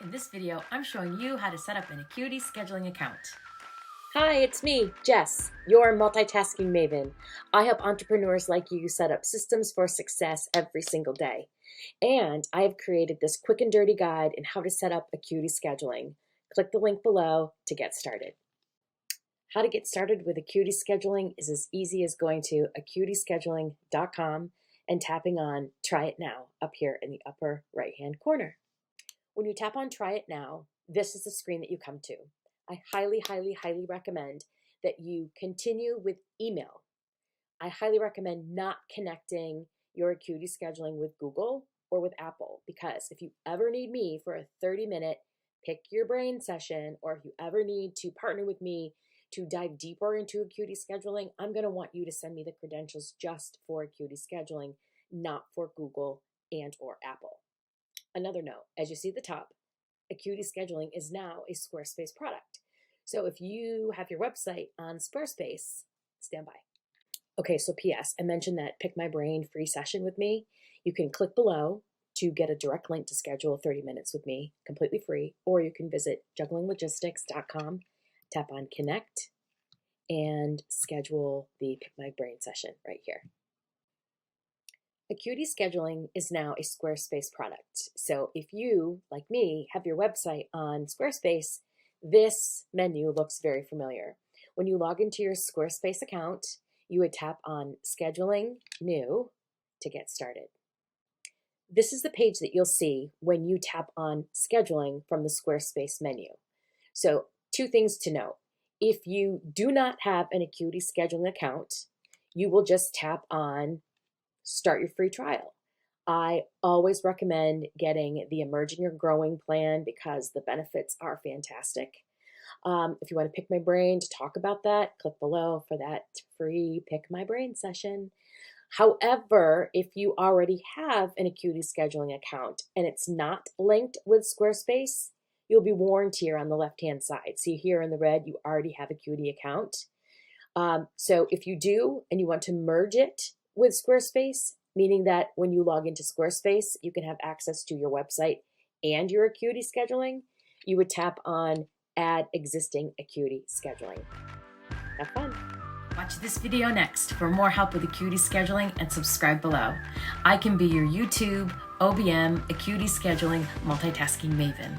In this video, I'm showing you how to set up an Acuity Scheduling account. Hi, it's me, Jess, your multitasking maven. I help entrepreneurs like you set up systems for success every single day. And I have created this quick and dirty guide in how to set up Acuity Scheduling. Click the link below to get started. How to get started with Acuity Scheduling is as easy as going to acuityscheduling.com and tapping on Try It Now up here in the upper right-hand corner. When you tap on Try It Now, this is the screen that you come to. I highly recommend that you continue with email. I highly recommend not connecting your Acuity Scheduling with Google or with Apple, because if you ever need me for a 30-minute pick your brain session, or if you ever need to partner with me to dive deeper into Acuity Scheduling, I'm going to want you to send me the credentials just for Acuity Scheduling, not for Google and or Apple. Another note, as you see at the top, Acuity Scheduling is now a Squarespace product. So if you have your website on Squarespace, stand by. Okay, so P.S. I mentioned that Pick My Brain free session with me. You can click below to get a direct link to schedule 30 minutes with me, completely free, or you can visit jugglinglogistics.com, tap on Connect, and schedule the Pick My Brain session right here. Acuity Scheduling is now a Squarespace product. So if you, like me, have your website on Squarespace, this menu looks very familiar. When you log into your Squarespace account, you would tap on Scheduling New to get started. This is the page that you'll see when you tap on Scheduling from the Squarespace menu. So 2 things to note. If you do not have an Acuity Scheduling account, you will just tap on Start your free trial. I always recommend getting the Emerging or Growing plan because the benefits are fantastic. If you want to pick my brain to talk about that, click below for that free Pick My Brain session. However, if you already have an Acuity Scheduling account and it's not linked with Squarespace, you'll be warned here on the left-hand side. See here in the red, you already have Acuity account. So if you do and you want to merge it with Squarespace, meaning that when you log into Squarespace, you can have access to your website and your Acuity Scheduling, you would tap on Add Existing Acuity Scheduling. Have fun. Watch this video next for more help with Acuity Scheduling and subscribe below. I can be your YouTube, OBM, Acuity Scheduling, multitasking maven.